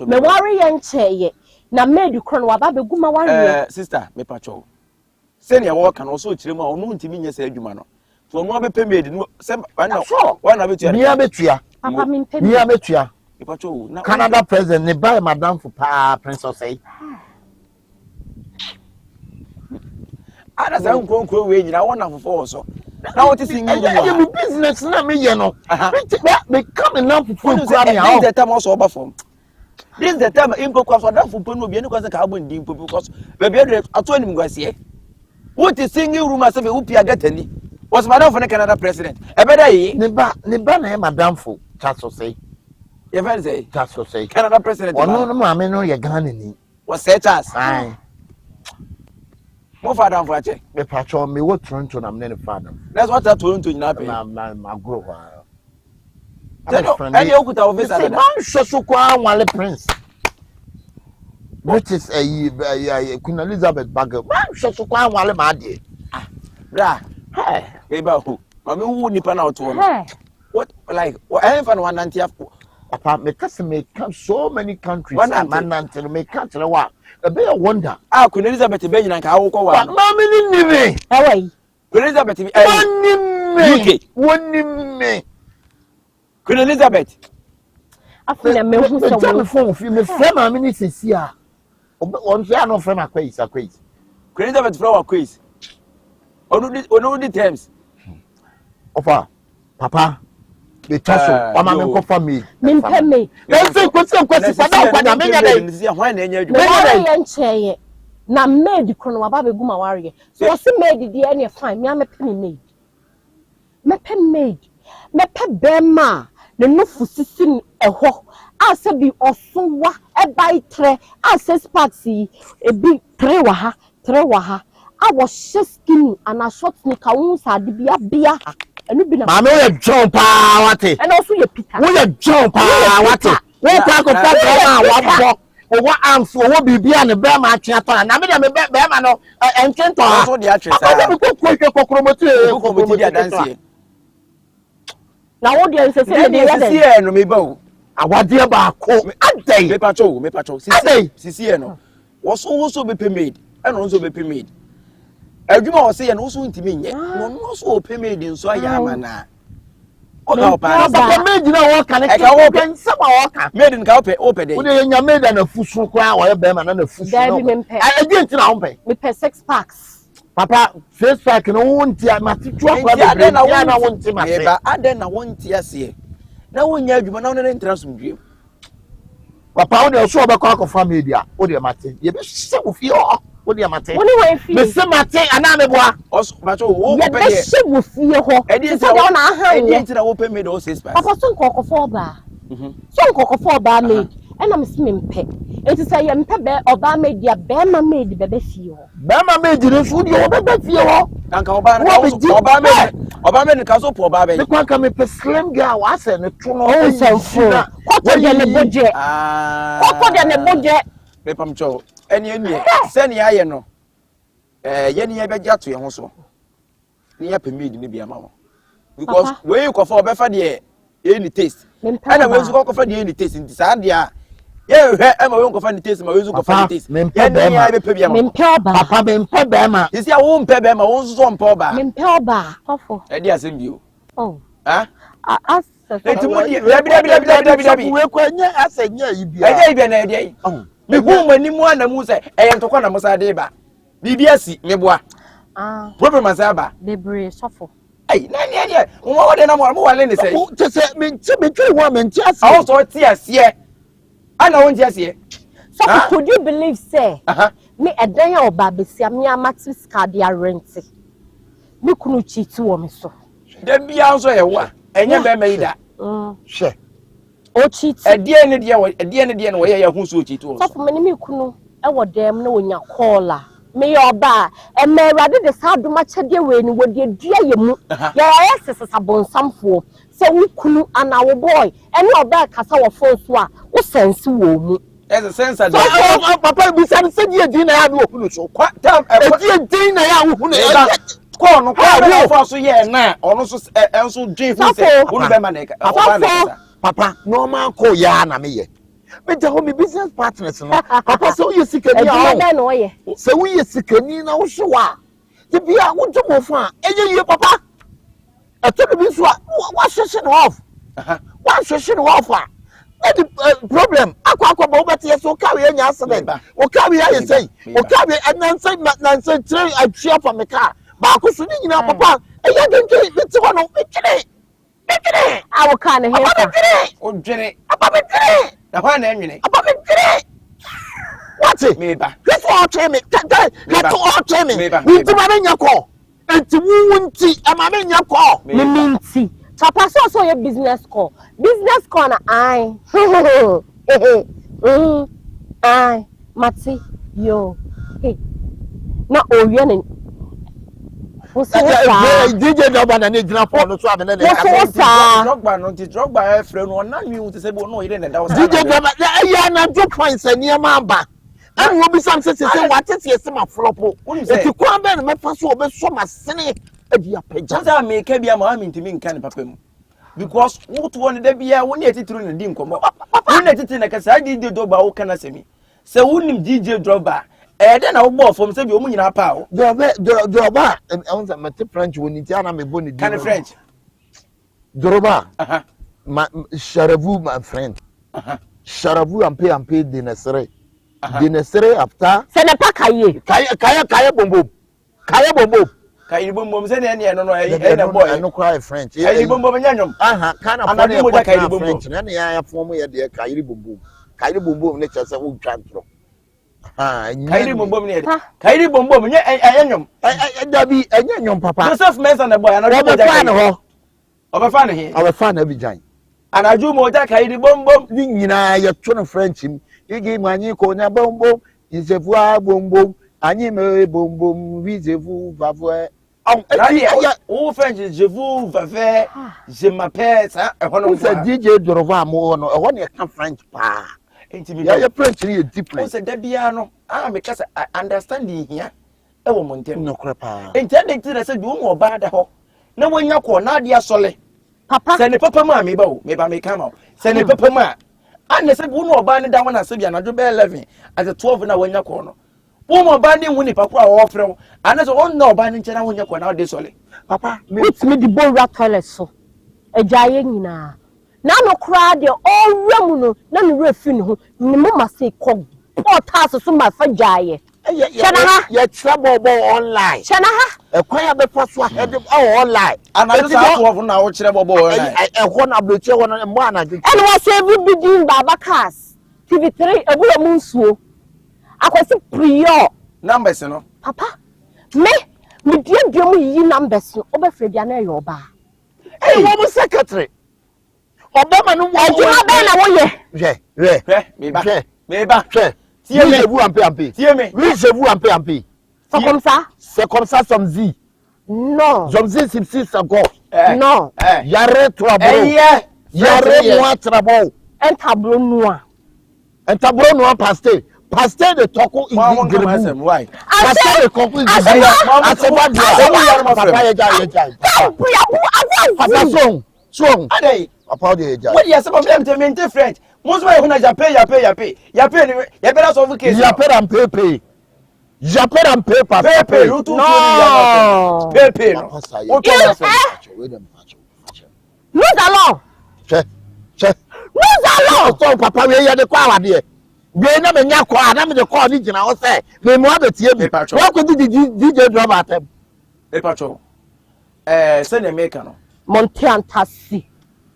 Me worry yen cheye. Na me di kro no wa ba be guma worry. Sister, me pacho. Se ne wo kan so chire mu a ono ntimi nya sa adwuma no. So mo be pe me di no se wana betua. Me abetua. Papa me pe. Me abetua. Na Canada president ne buy madam for pa princess say ada sa nkonkro we nyina wona fofo so na what is in you business na me ye no me come now for kura me this the time also over form this the time impo kwa so da for no bi any kwase ka abo ndi impo because baby ato anim gwase what is singing room as be upia gatani was madam for the Canada president e beda yi ne ba na madam for chaso say you fan say chaso say Canada president no ma me no ye Ghana ni was set us Mo father for check. Me pacho me what Toronto na me ne father. That's what I told you to pay. Na grow. Any okuta officer that. Man so kwa wale prince. Which is Queen Elizabeth Bagel. Man so kwa wale ma de. Ah. Bra. Hey. Eba who? Mami who nipa na oto no. What like any fan 190 afko. Papa me kase me come so many countries. Man nanti me country wa. A be a wonder. Ah, Queen Elizabeth be nyina nka wo kwa wa. Mama ni me. Away. Queen Elizabeth be UK. Woni me. Queen Elizabeth. Afuna me hu so wo. Me phone fi me frame am ni sesia. On say no frame akwai. Queen Elizabeth flower quiz. Onu di terms. Ofa. Papa. The tasso, mama me kofa me. Me pay me. Let's say kwesi fada kwada me nya dey. Hwan na enya Me nya ncheye. Na maid krono waba be guma ware. So o se maid di e fine. Me am pay me maid. Me pay maid. Me pay bema. Ne no fusisi eho. Ase bi osunwa e bai tre. Ase sparks e bi tre wa ha. I was skinny and a short sneaker won sa de bia. Mama we John pa wate. And also your Peter. We John pa wate. We kwa ko fa be ma wo arms wo bibia ne be ma atwe ato na me de me be ma no entwento ha. So de atwe sa. Aba me ko kokromoti kokromoti dia dansie. Na wo de se se no me ba o. Awade ba ko. Adai. Me pacho. Sisi no. Wo so be made. And also be made. Adwuma wo se ye no so ntimi nye no so ope made nso aya amana o ka opa na made na wo ka ne ka nsaba wo ka made nka ope dey wo de nya made na fusu kwa wo ye be ma na fusu no agent na wo pe me per 6 packs papa 6 pack no wo nti matitu akwa be na wo nti ma se aden na wo nti ase na wo nya adwuma na wo ne interest ndwem papa wo de so obekọ akọfa media wo de mate ye be se wo fi o wo de mate wo ni we fi me se mate ana me boa oso macho wo pe ye be se wo fi ho e so de na ha ye nti na wo pe made o 6 pass papa so nkokofo ba so nkokofo ba made ena me se me mpe enti say ye mpe be oba media be ma made be fi ho be ma made ni so de wo be fi ho anka oba made ka so po oba be me kwa ka me pe slim girl wa se ne to no o se fu koto de ne boje me pamcho eni se ne aye no ye ne be gya to ye ho so ne ya pemid ne bia ma wo because we you go for be fa de any taste ana we go for de any taste nti sa de a ye hwe e ma we go for de taste ma we go for de taste ye ne ya be pe bia ma papa me mpe be ma isi a wo mpe be ma wo so mpe oba me mpe oba ofo e de asem bio oh ha as eti mo di dabi we kwa nya asenya ibia e bia na e de me hu mani mu ana mu se e yentokwa na musa de ba bibi asi me boa problem asaba debre sofo ai na ne wo de na mo wale ne sei te se me twi wo me nti ase awo so ti ase ana won ti ase so could you believe say me edan ya oba besia me amatis card ya rent me kunu cheat wo me so de bia so ye wa enye be me ida she o cheat edie ne de wo ye hu so cheat wo so me kunu e wo dem na onya call a me yoba e me rade de sa doma chede we ni wo de dua ye mu ya sesesa bonsamfo se wo kunu ana wo boy ene oba kasa wo phone so a wo sense wo mu as a sense that papa bi san se die din na ya wo kunu so kwa tam die din na ya wo kunu ko no kwa wo so ye na ono so enso dwe fu se wo be ma na papa normal ko ya na me ye me je ho me business partners no papa so you sikani a so we sikani na wo so wa ye bia wo dwo fo a eye papa e to be so wa sheshe off a the problem akwa ba obeti so ka we nya accident o ka we aye say o ka we nanse three I share for me car ba ko so ni nyina papa eye denke beti ho no Bekere awo ka ne hefa o dwene apa bekere na hwa na enwene apa bekere what me ba this all tell me that all tell me nti ma nya ko enti wunti ama me nya ko me minti papa so your business call na ai ai mati yo hey na owie ne DJ Drogba na gyina phone no so amene na Drogba no ti Drogba efre no na nwi ti se bo no yire na da wasa DJ Drogba ya na do points aniema aba and wo bi sam se watete ese ma flopo eti kwa be na mefa so obeso masene adi apagya za me ka bia ma mi ntimi nka ne papa mu because what one da bia wo ne titiri na di nkomo wo ne titiri na kasa DJ Drogba wo kana semi se wonim DJ Drogba de na wo bo fom se bi o mu nyina pa o Drogba on the mate French woni ti ana me boni di kan French Drogba charez-vous my friend charez-vous un peu de nesere after se ne pa kaye kaya bombo kai bombom se ne no na boy no cry French kai bombom nyanyom kana for na kwa kai French na ya form ya de kai bombom ne chese wo twantro kai bombom ne kai bombom nye anyanyom dabi anyanyom papa Joseph Mensah na boy anaju mo ja kai obefa ne he obefa na bijan anaju mo ja kai bombom ni nyina ya to no French igi manyi ko nya bombom isefua bombom anyi me bombom visez-vous va voir oh French je vous va faire je m'appelle ça on fait DJ Drogba mo no e ne ka French pa ya French ni different on se da bia no me kasa understanding here e wo montem no krepa internet na se bi wo oba da ho na wonya ko na dia sole papa se ne papa ma me ba wo me ba me kama se ne papa ma an se bi wo oba ne da wona se bia na do be 11 at 12 na wonya ko no wo mo ba ne woni papa a wo frɛ wo an se on na oba ne nkyena wonya ko na de sole papa me di borra toilet so ejaye nyina na no kra de owura no na ne refi ne ho ne mama say ko portas so ma fa jaye ya trouble online chana ha ekwan ya be fa so ahead online anadu sa to na wo kyerɛ bobo online ho na bloche ho na mo anadu and was every bidin baba cars TV3 ebura mu nsuo akwasi priyo numbers no papa me die mu yi numbers no obefre dia na yoba wo mo secretary obama no wo ejuma be na wo ye me ba Visez-vous un peu. Visez-vous un peu. C'est comme ça, Somzi. Non. Somzi, c'est encore. Non. Yare trouble. Yare moi trouble. Un tableau noir. Un tableau noir pasté. Pasté de Toko Igrebu. Pasté de Toko Igrebu. Attention. Son. Papa de Eja. What you say about them French? Most why you ya pay ya better solve case. Ya pay and pay. Ya pay and pay papa. Pay no. Pay no. Lose along. Che. Lose along. So papa we ya de kwa wade. Be na me nya kwa na me de kwa ni gina wo say. Me mo abetie bi. Wa ko DJ Drogba atem. E pacho. Say na make no. Monte antasi.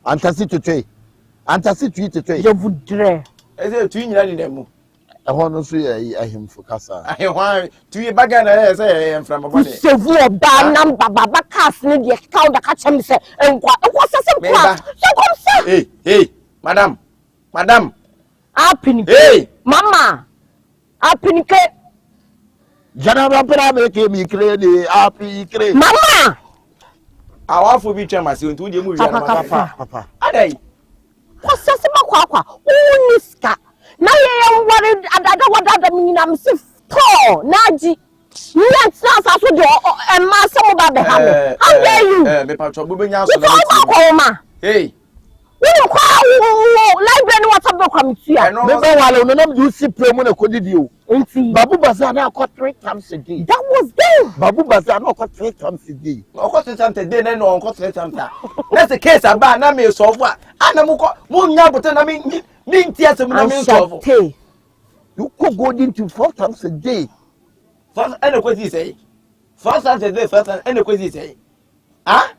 Antasi tutwe. Antasi tutwe. Je voudrais. Ese tu nyina ni nemu. Ehon no so ye ahemfo kasa. Ehon tu ye baga na say enfra mabone. Se vous oba number baba cast ni de count da ka chem se enkwa. Enkwa se kwa. So comme ça. Hey, madame. Apini. Hey, mama. Apini ke. Jana rapera me ke mi kre de api kre. Mama. Awafo bi twema se ntu de mu wi na Papa. Adai. Kwasa se makwa uniska. Na ye ware adada wadada nyina mse to naji. Nyina tsasa so de e ma se mo ba be ha me. How dare you? Me pa chobo be nya so na me. Hey. We kwa library no WhatsApp do kwamtua. Me ba wale no nam do si premu na kodidi o. Enti Babu Baza na akọ 3 times a day. that was them. Babu Baza na akọ 3 times a day. Oko 3 times a day na no oko 3 times. That's the case aba na me solve a. Ana mo nya bote na me ntia se mo na me solve. You could go into 4 times a day. First and kwezi say. First times a day, first and kwezi say. Ah?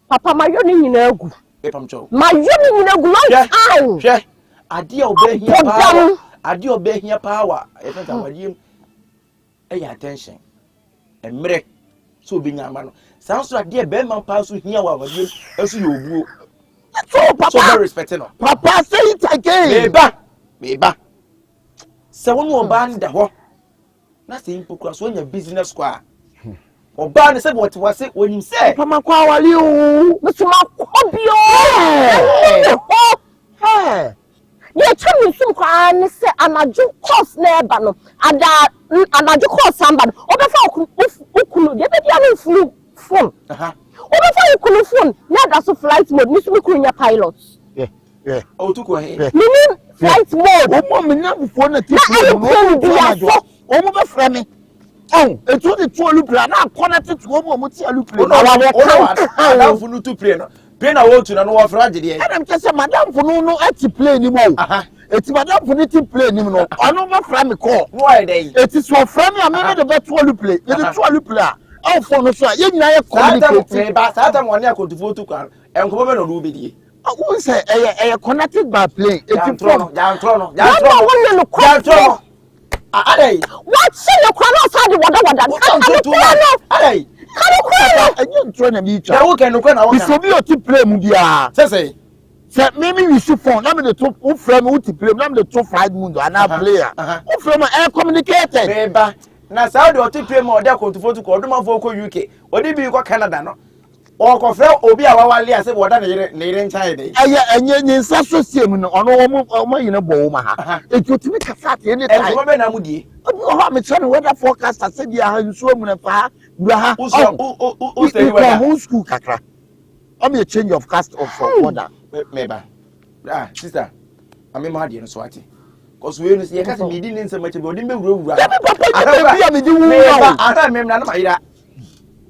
Papa mayo ni nyina agu. Pepam cho. Mayo ni nyina agu long time. Hwe. Ade obe hia power. Ade obe hia power. E fenta wadiem. E attention. Emre. So bi nyama no. Sounds like ade be man pa so hia wa wadiem. Eso ye obuo. So papa. So very respecting no. Papa say it again. Meba. Se wonu oba nda ho. na say impokura so nya business kwa oba ne say what was say onim say pama kwa wale o Mutuma kobio ye chami sum kwa ne se anaju course na eba no anaju course amba no obefa okunu de be dia no flu phone obefa okunu phone na da so flight mode ni sum kunu nya pilot o to ko he mini flight mode o mo me na before na ti o mo be fra me etu de to alupla na connect to o mo ti alupla na wa fu no to play no play na wo tu na no wo fra gide e adam kese madam fu no ati play ni mo eti madam fu ni ti play ni no ono be fra me call no why dey eti so fra me ameme de be to alupla e de to alupla e fo no so ye nyina ye communicate ba sa ta mo ne akotufo tu kwa enko be no do be die who say connected by plane eti from ya tro Alay. What see the crown outside the water? Alay. You trying to meet you. You can look at our so be to play mudia. Say. Say maybe you should phone. I'm the top who frame who to play. I'm the top 5 mundo and I player. Who frame air communicated. Beba. Na Saudi o to play more there to photo ko do man for UK. Odi bi ko Canada no. O ko frɛ obi a wawale ase boda ne yire nchae dey. Enye nsa so siem no ono omo yine bo wo ma ha. Etotimi kasa te ne tai. E ko be na mudie. Obi ho me try weather forecaster say bia ha nsuo mu na fa bra ha. O stay weather. Who school kakra. Am a change of cast of weather. Meba. Sister. Ame ma de no so ate. Cause we no say kasa me di ne nsema che be odi me wura. Ya me papa ya me di wu. Ara me na ma ira.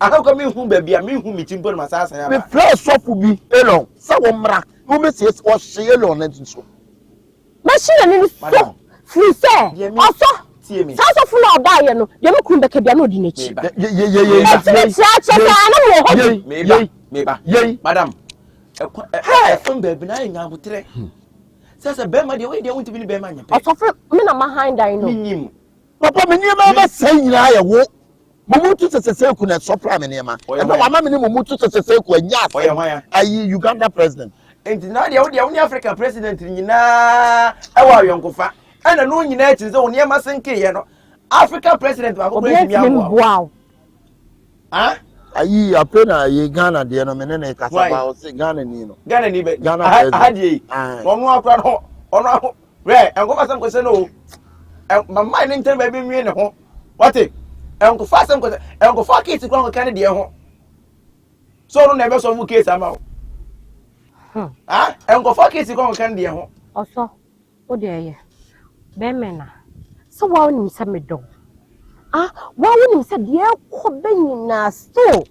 Aka ko me hu ba bia me hu mi timpo na masasa ya ba. Me fresh sofu bi elon. Sa wo mra. Wo me say o hye elon na nso. Machine ni so free say. Also tie me. Sa so fu na oda ye no. Ye me kun be ka bia na odi nechi. Ye. Meba. Madam. Fun ba bi na nya abotre. Sasa be ma de we de wonti bi ni be ma nya pe. Also me na ma hand I know. Minim. Papa me niema ba say nyina ye wo. Momutu sesese ku na sopra me niema. E be wa ma me ni momutu sesese ku anya asa. Ayi Uganda president. Enti na de wo ni Africa president nyina e wa yonkofa. Ana no nyina echi se wo niema senke ye no. Africa president ba ko president mi abo. Wow. Ah? Ayi apena ye Ghana de no me ne kasa ba o se Ghana ni no. Ghana ni be. Ghana president. Ahadi. Onu akra no. Onu re enko ba sam ko se no. Mama ni ntem ba bi nwie ne ho. What it? Enko fa sam ko se enko fa case ko kan de ho. So no na be so mu case ama o. Ah? Enko fa case ko kan de ho. Also o de ye. Be mena. So wa onim se me do. Wa onim se de ko be nyina so.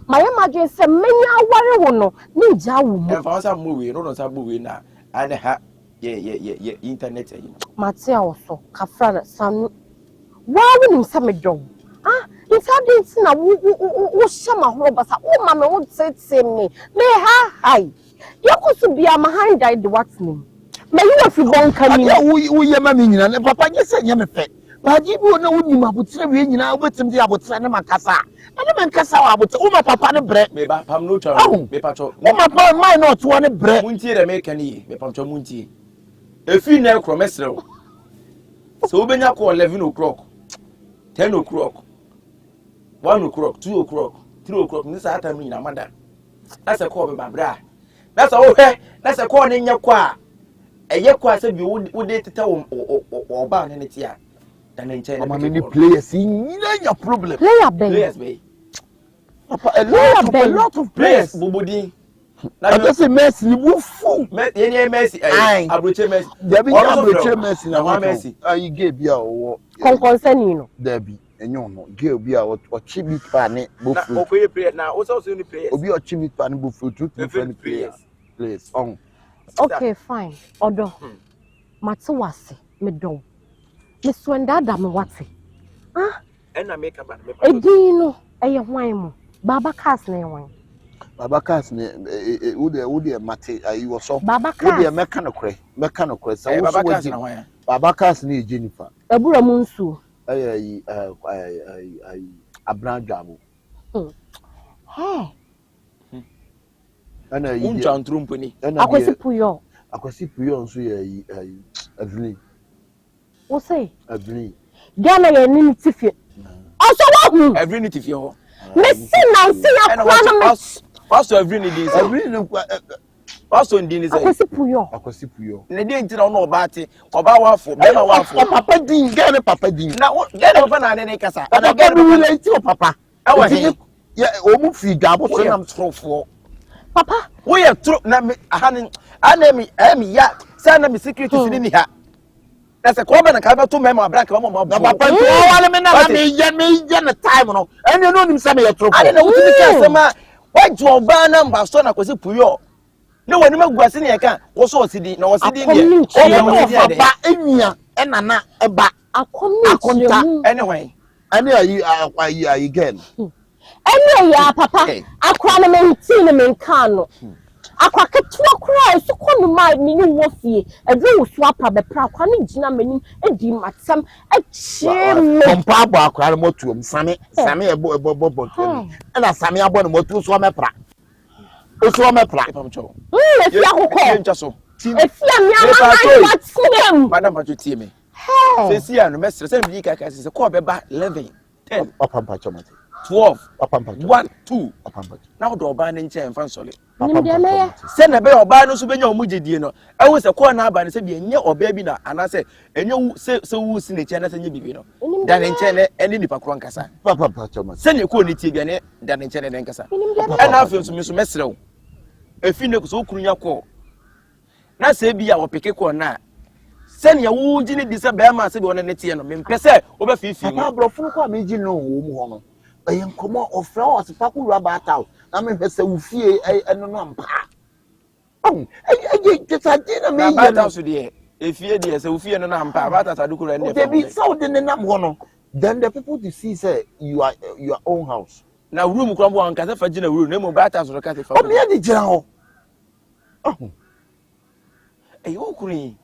Maya madwe se menya aware wo no ni gya wo mu. E fa sam mu we no sam mu we na ane ha ye internet yi. Matia also kafra sanu. Wa onim se me do. It's na wo shama ho basa wo ma me wo tete me hi yakusu bia ma hand died what name me you afi bon kami wo ye ma me nyina ne papa nye se nye me fe ba ji bi na wo nim abotre we nyina wo betim di abotre ne makasa ne me nkasa wa abotre wo ma papa ne bre Me ba pam no twa me pacho wo ma papa mai no to ne bre muntie de me kan yi me pam twa muntie efi na ekro mesrew so wo benya ko 11 o'clock 10 o'clock 1 o'clock, 2 o'clock, 3 o'clock, this time in Amanda. That's a call, my brother. That's a okay. That's a call in your qua. A year qua said you would date to tell or ban in it here. Then in China, many players in your problem. Players, babe. A lot of players. Bubudi. I just say Messi, you fool. Any Messi, I Messi. There be Messi now. Messi. You gave your concern, Debbie. Enyo no girl bi a o chibi pa ne bofu na okoye player na o so ni players obi o chibi pa ne bofu two different players on okay fine odo mate wase me don me swenda da me wate na make up me edin no eye hwan mu baba cast na hwan baba cast ne wo de mate ayi wo so baba cast wo de meka no kre say wo so wo baba cast ne Jennifer ebura mu nsu ay Abraham Jabo. Ana yi unja nturumponi. Akwesi puyo nso ye Avenue. Wo say? Avenue. Ghana ye ni tifi. Also what? Every ni tifi ho. Me sin na sin akwa na me. Pastor every ni dey say. Every ni pastor ndi ni say. Akwasi puyo. Na dey ntira no oba ate. Oba wafo, be ma wafo. Papa din, Ghana papa din. Na Ghana papa na ne kasa. Na Ghana wi le ti o papa. Ya o mu fi gabo so nam trofo. Papa, we are true na me ahane anemi ya say na me security sini ni ha. Na se ko ba na ka ba to memo abra ka mo mo. Na papa nti o wale me na me ye na time no. Ene no nim say me ye trofo. Ade na wuti ka say ma wa jo ba na mba so na kwese puyo. Ne woni maguase ne ye ka wo so osidi na osidi ne. O me papa enua enana eba akonta ene hwan. Ane ayi again. Ene ya papa akwa na me nti ne me nka no. Akwa ketua kura so kono ma me ni wo fie adwo so apa be pra akwa ne gina manim edi matam achie me pompa abo akwa no motuom same ebo na same abo no motu so mepra so mepra efi akoko efi ami ama na madam pacho tie me se si anu mestre se bi kaka se ko beba 11 10 papa pacho mate 12 papa pacho 1 2 papa pacho na do oba ne nche mfa nsole se na be oba no so benya omugedie no ewu se ko na aba ne se bi enye oba bi na ana se enye se wu si ne che na se nye bibi no da ne nche ne eni nipa kro nkasa papa pacho mate se ne ko ne tie bi ne da ne nche ne nkasa e na afi so mi so mesrew efi ne ko so kurunya ko na se bi ya opeke ko na se ne wu gine di se be ma se bi wona ne tie no me mpese oba fifi papa brofo ko ameji no wo mu ho no eyen komo ofra o se pa ku raba ataw na me mpese wo fie eno no ampa tete na me ye bata so de efie de se wo fie no na ampa bata ta dukura ne fa be so de ne nam ho no then the people to see say you are your own house na room kura mo anka se fa gina room na mo bata so ka se fa o me de gira ho eh wo kuri